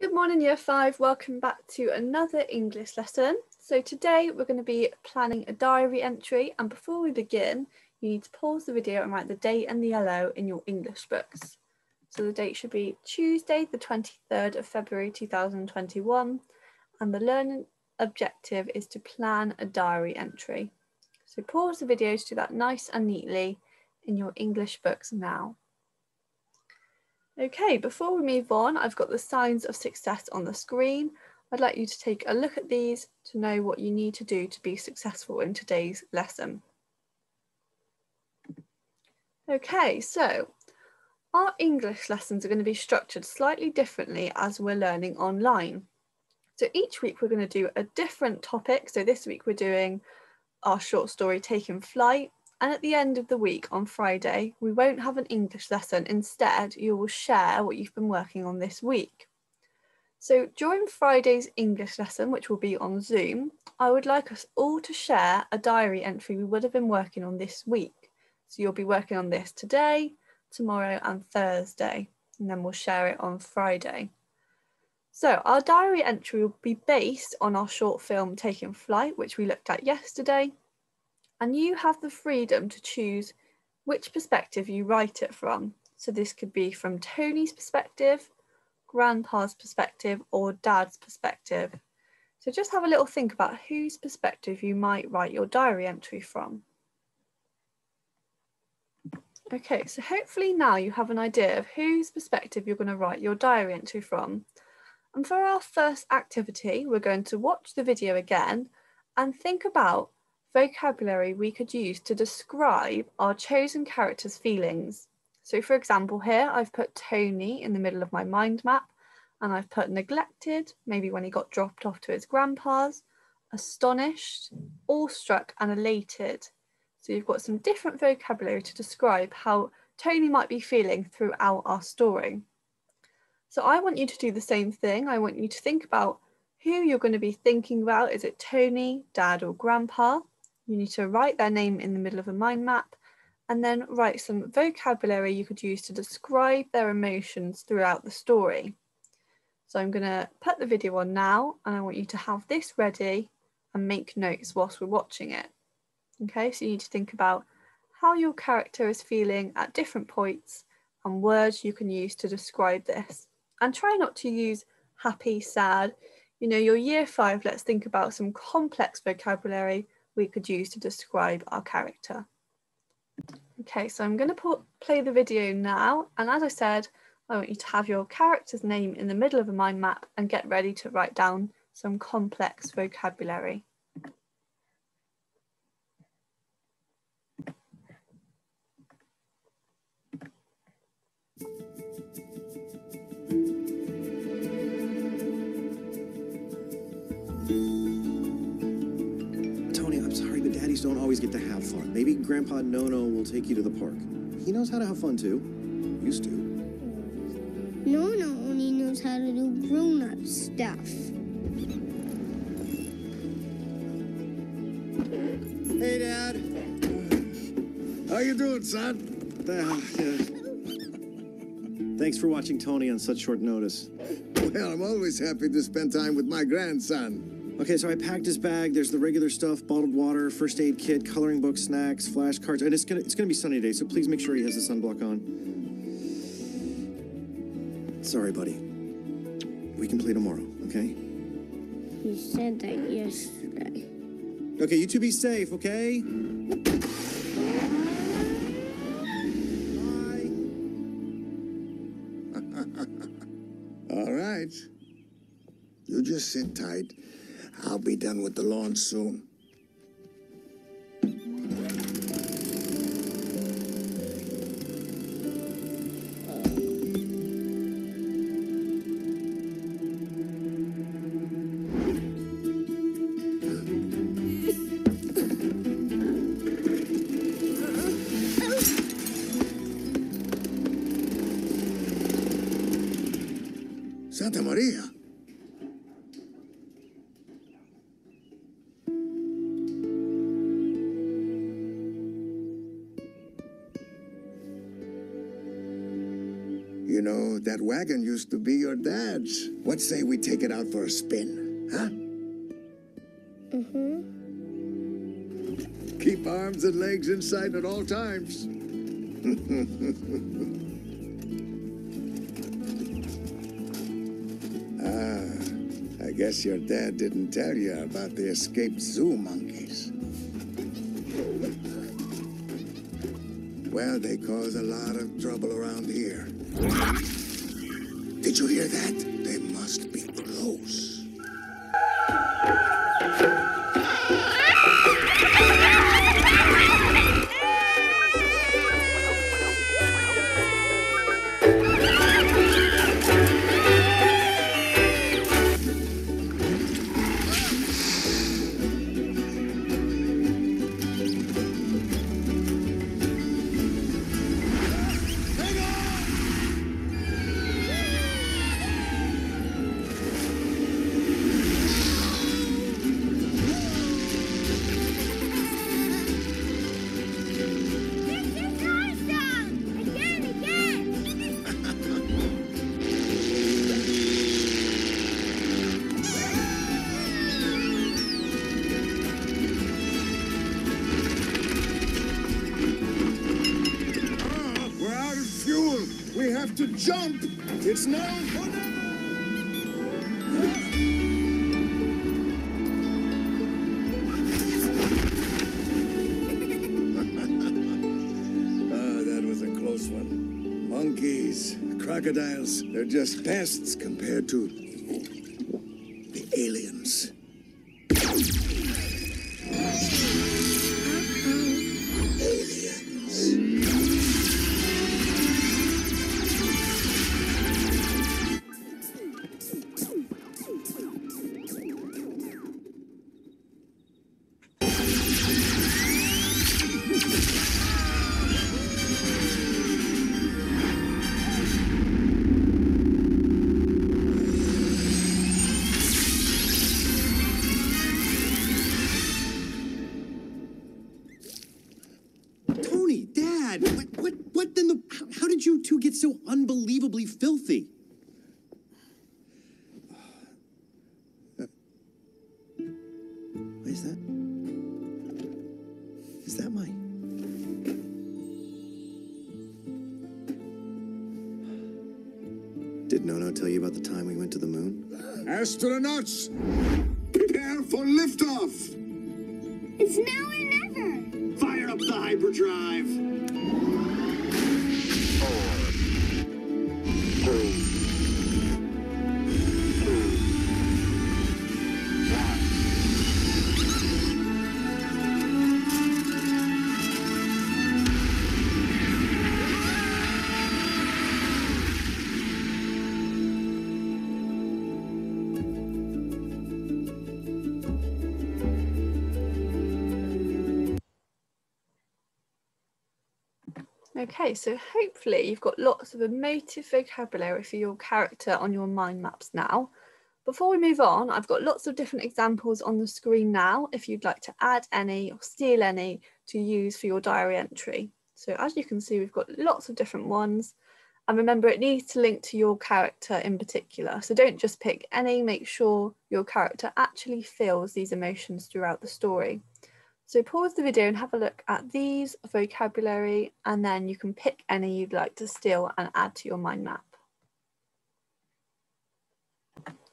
Good morning, Year 5. Welcome back to another English lesson. So today we're going to be planning a diary entry, and before we begin, you need to pause the video and write the date and the yellow in your English books. So the date should be Tuesday, the 23rd of February 2021, and the learning objective is to plan a diary entry. So pause the video to do that nice and neatly in your English books now. Okay, before we move on, I've got the signs of success on the screen. I'd like you to take a look at these to know what you need to do to be successful in today's lesson. Okay, so our English lessons are going to be structured slightly differently as we're learning online. So each week we're going to do a different topic. So this week we're doing our short story Taking Flight. And at the end of the week on Friday, we won't have an English lesson. Instead, you will share what you've been working on this week. So during Friday's English lesson, which will be on Zoom, I would like us all to share a diary entry we would have been working on this week. So you'll be working on this today, tomorrow and Thursday, and then we'll share it on Friday. So our diary entry will be based on our short film Taking Flight, which we looked at yesterday. And you have the freedom to choose which perspective you write it from. So this could be from Tony's perspective, Grandpa's perspective, or Dad's perspective. So just have a little think about whose perspective you might write your diary entry from. Okay, so hopefully now you have an idea of whose perspective you're going to write your diary entry from. And for our first activity, we're going to watch the video again and think about vocabulary we could use to describe our chosen character's feelings. So for example, here I've put Tony in the middle of my mind map, and I've put neglected, maybe when he got dropped off to his grandpa's, astonished, awestruck and elated. So you've got some different vocabulary to describe how Tony might be feeling throughout our story. So I want you to do the same thing. I want you to think about who you're going to be thinking about. Is it Tony, Dad or Grandpa? You need to write their name in the middle of a mind map and then write some vocabulary you could use to describe their emotions throughout the story. So I'm going to put the video on now, and I want you to have this ready and make notes whilst we're watching it. Okay, so you need to think about how your character is feeling at different points and words you can use to describe this. And try not to use happy, sad. You know, your year 5, let's think about some complex vocabulary we could use to describe our character. Okay, so I'm going to play the video now, and as I said, I want you to have your character's name in the middle of a mind map and get ready to write down some complex vocabulary. Daddies don't always get to have fun. Maybe Grandpa No-No will take you to the park. He knows how to have fun too. Used to. No-No only knows how to do grown-up stuff. Hey, Dad. How you doing, son? Thanks for watching Tony on such short notice. Well, I'm always happy to spend time with my grandson. Okay, so I packed his bag. There's the regular stuff, bottled water, first aid kit, coloring book, snacks, flashcards, and it's gonna be sunny today, so please make sure he has the sunblock on. Sorry, buddy. We can play tomorrow, okay? You said that yesterday. Okay, you two be safe, okay? Bye. All right. You just sit tight. I'll be done with the lawn soon. Santa Maria. You know, that wagon used to be your dad's. What say we take it out for a spin, huh? Mm-hmm. Keep arms and legs inside at all times. I guess your dad didn't tell you about the escaped zoo monkeys. Well, they cause a lot of trouble around here. Did you hear that? They must be close. We have to jump! It's now or never! That was a close one. Monkeys, crocodiles, they're just pests compared to the aliens. Tony, Dad, what in the... How did you two get so unbelievably filthy? What is that? Is that my... Did Nono tell you about the time we went to the moon? Astronauts, prepare for liftoff! It's now or never. Fire up the hyperdrive! 4, 3, 2, 1. Okay, so hopefully you've got lots of emotive vocabulary for your character on your mind maps now. Before we move on, I've got lots of different examples on the screen now if you'd like to add any or steal any to use for your diary entry. So as you can see, we've got lots of different ones. And remember, it needs to link to your character in particular. So don't just pick any, make sure your character actually feels these emotions throughout the story. So pause the video and have a look at these vocabulary, and then you can pick any you'd like to steal and add to your mind map.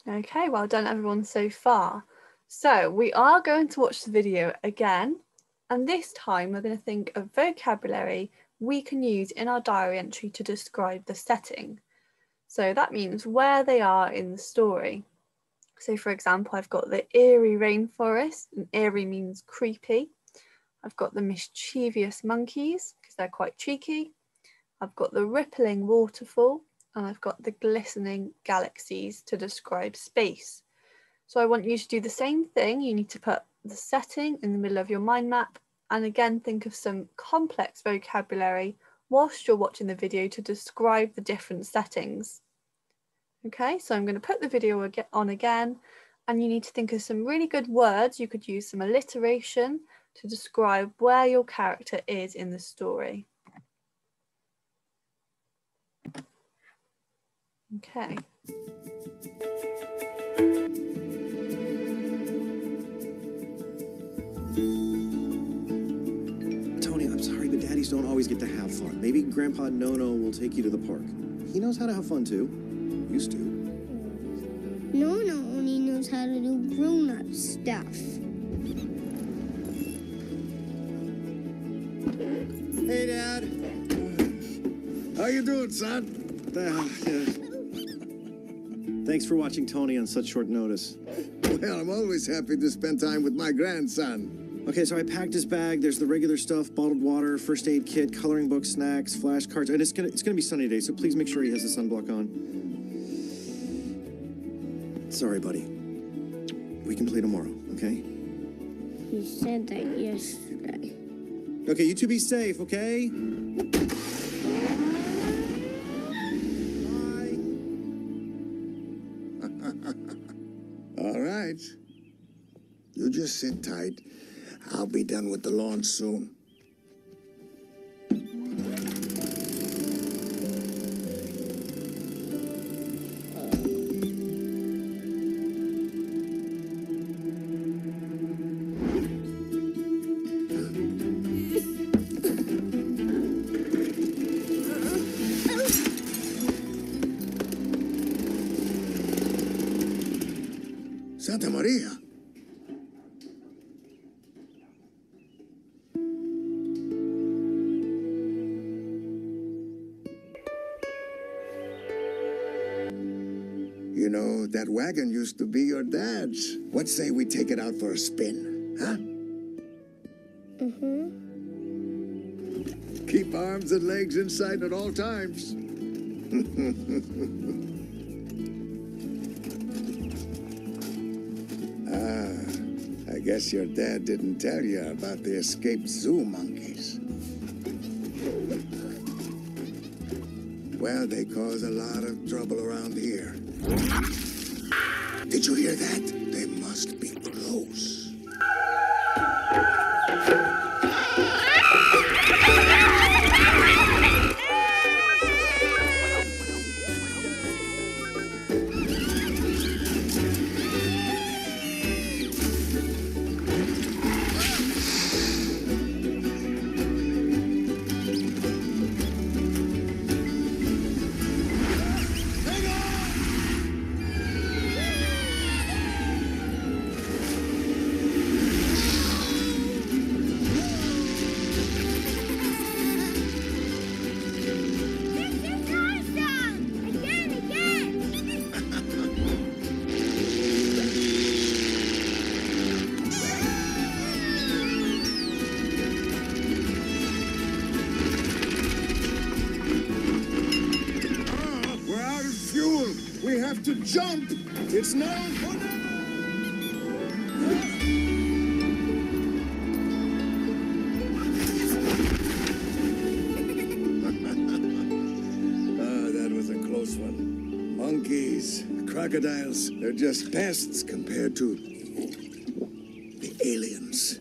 Okay, well done everyone so far. So we are going to watch the video again, and this time we're going to think of vocabulary we can use in our diary entry to describe the setting. So that means where they are in the story. So for example, I've got the eerie rainforest, and eerie means creepy. I've got the mischievous monkeys, because they're quite cheeky. I've got the rippling waterfall, and I've got the glistening galaxies to describe space. So I want you to do the same thing. You need to put the setting in the middle of your mind map, and again, think of some complex vocabulary whilst you're watching the video to describe the different settings. Okay, so I'm going to put the video on again, and you need to think of some really good words. You could use some alliteration to describe where your character is in the story. Okay. Tony, I'm sorry, but daddies don't always get to have fun. Maybe Grandpa Nono will take you to the park. He knows how to have fun, too. Used to. Nono only knows how to do grown-up stuff. Hey, Dad. How you doing, son? Thanks for watching Tony on such short notice. Well, I'm always happy to spend time with my grandson. Okay, so I packed his bag. There's the regular stuff, bottled water, first aid kit, coloring book, snacks, flashcards, and it's gonna be sunny today, so please make sure he has the sunblock on. Sorry, buddy. We can play tomorrow, okay? You said that yesterday. Okay, you two be safe, okay? All right. You just sit tight. I'll be done with the lawn soon. Santa Maria. You know, that wagon used to be your dad's. What say we take it out for a spin, huh? Mm-hmm. Keep arms and legs inside at all times. I guess your dad didn't tell you about the escaped zoo monkeys. Well, they cause a lot of trouble around here. Did you hear that? They must be close. We have to jump! It's now or never! That was a close one. Monkeys, crocodiles, they're just pests compared to the aliens.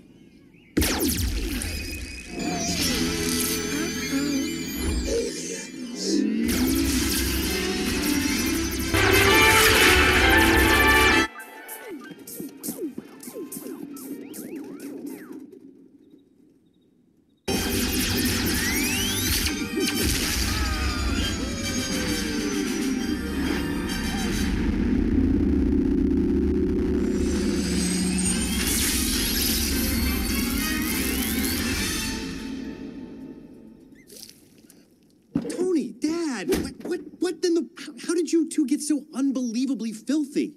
Tony, Dad, what in the... How did you two get so unbelievably filthy?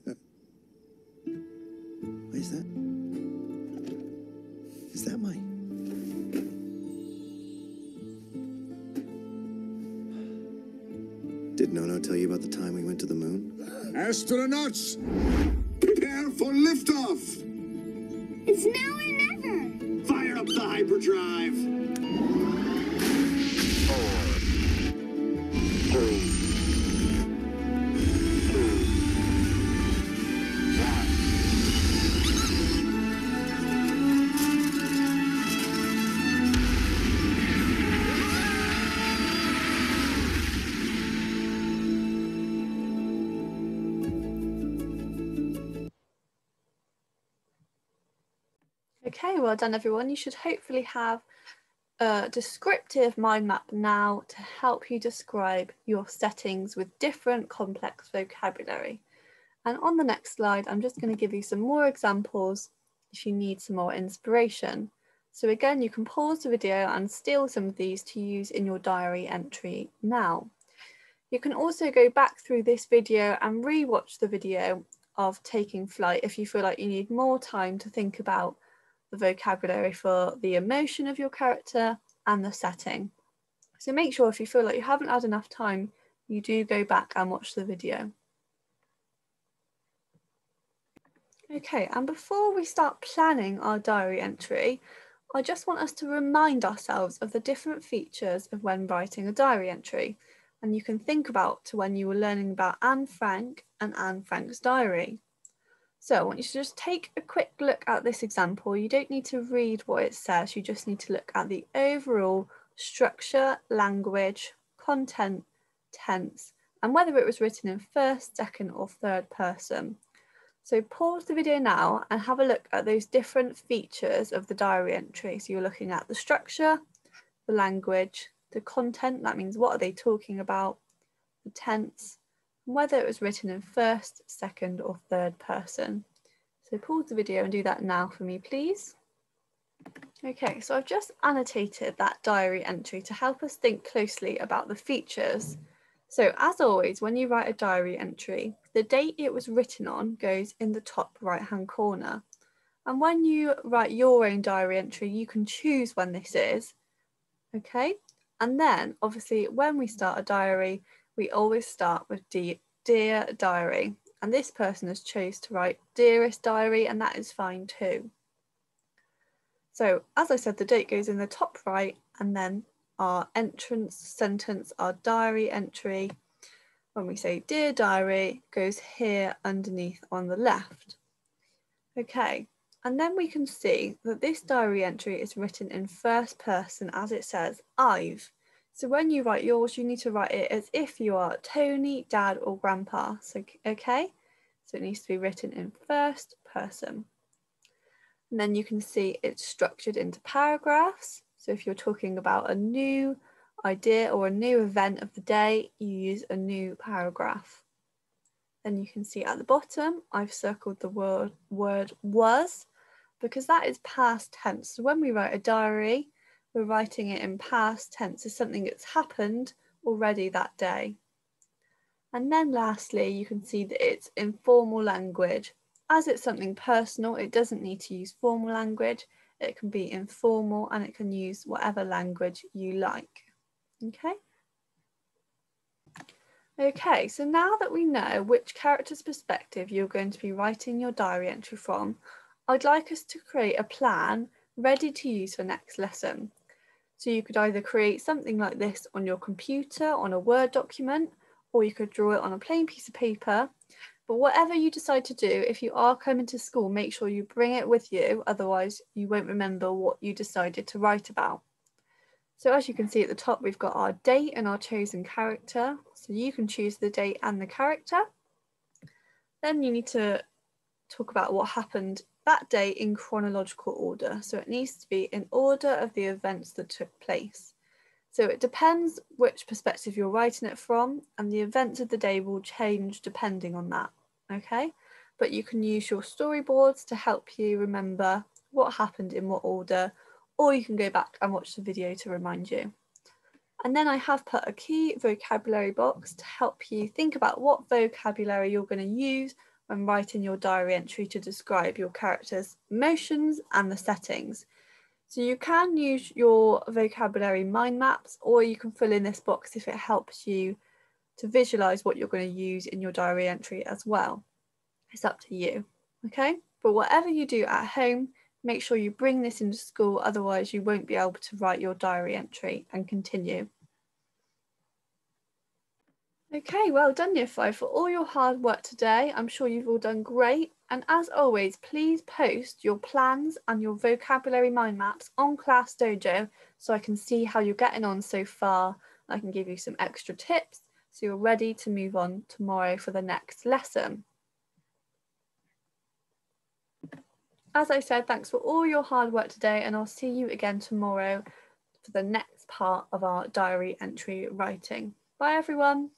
What is that? Is that my... Did Nono tell you about the time we went to the moon? Astronauts, prepare for liftoff! It's now or never. Fire up the hyperdrive! 4, 3, 2, 1. Okay, well done everyone. You should hopefully have a descriptive mind map now to help you describe your settings with different complex vocabulary. And on the next slide, I'm just going to give you some more examples if you need some more inspiration. So again, you can pause the video and steal some of these to use in your diary entry now. You can also go back through this video and re-watch the video of taking flight if you feel like you need more time to think about the vocabulary for the emotion of your character and the setting. So make sure if you feel like you haven't had enough time, you do go back and watch the video. Okay, and before we start planning our diary entry, I just want us to remind ourselves of the different features of when writing a diary entry. And you can think about to when you were learning about Anne Frank and Anne Frank's diary. So I want you to just take a quick look at this example. You don't need to read what it says, you just need to look at the overall structure, language, content, tense, and whether it was written in first, second, or third person. So pause the video now and have a look at those different features of the diary entry. So you're looking at the structure, the language, the content, that means what are they talking about, the tense, and whether it was written in first, second, or third person. So pause the video and do that now for me, please. Okay, so I've just annotated that diary entry to help us think closely about the features. So as always, when you write a diary entry, the date it was written on goes in the top right-hand corner. And when you write your own diary entry, you can choose when this is, okay? And then obviously when we start a diary, we always start with Dear Diary. And this person has chose to write Dearest Diary, and that is fine too. So as I said, the date goes in the top right, and then our entrance sentence, our diary entry, when we say Dear Diary, goes here underneath on the left. Okay, and then we can see that this diary entry is written in first person as it says I've. So when you write yours, you need to write it as if you are Tony, Dad, or Grandpa. So, okay, so it needs to be written in first person. And then you can see it's structured into paragraphs. So if you're talking about a new idea or a new event of the day, you use a new paragraph. Then you can see at the bottom, I've circled the word was, because that is past tense. So when we write a diary, we're writing it in past tense as something that's happened already that day. And then lastly, you can see that it's informal language. As it's something personal, it doesn't need to use formal language. It can be informal and it can use whatever language you like. Okay? Okay, so now that we know which character's perspective you're going to be writing your diary entry from, I'd like us to create a plan ready to use for next lesson. So you could either create something like this on your computer, on a Word document, or you could draw it on a plain piece of paper. But whatever you decide to do, if you are coming to school, make sure you bring it with you, otherwise you won't remember what you decided to write about. So as you can see at the top, we've got our date and our chosen character. So you can choose the date and the character. Then you need to talk about what happened that day in chronological order. So it needs to be in order of the events that took place. So it depends which perspective you're writing it from, and the events of the day will change depending on that, okay? But you can use your storyboards to help you remember what happened in what order, or you can go back and watch the video to remind you. And then I have put a key vocabulary box to help you think about what vocabulary you're going to use when writing your diary entry to describe your character's emotions and the settings. So you can use your vocabulary mind maps, or you can fill in this box if it helps you to visualize what you're going to use in your diary entry as well. It's up to you, okay? But whatever you do at home, make sure you bring this into school, otherwise you won't be able to write your diary entry and continue. Okay, well done Year 5 for all your hard work today. I'm sure you've all done great. And as always, please post your plans and your vocabulary mind maps on Class Dojo so I can see how you're getting on so far. I can give you some extra tips so you're ready to move on tomorrow for the next lesson. As I said, thanks for all your hard work today, and I'll see you again tomorrow for the next part of our diary entry writing. Bye everyone.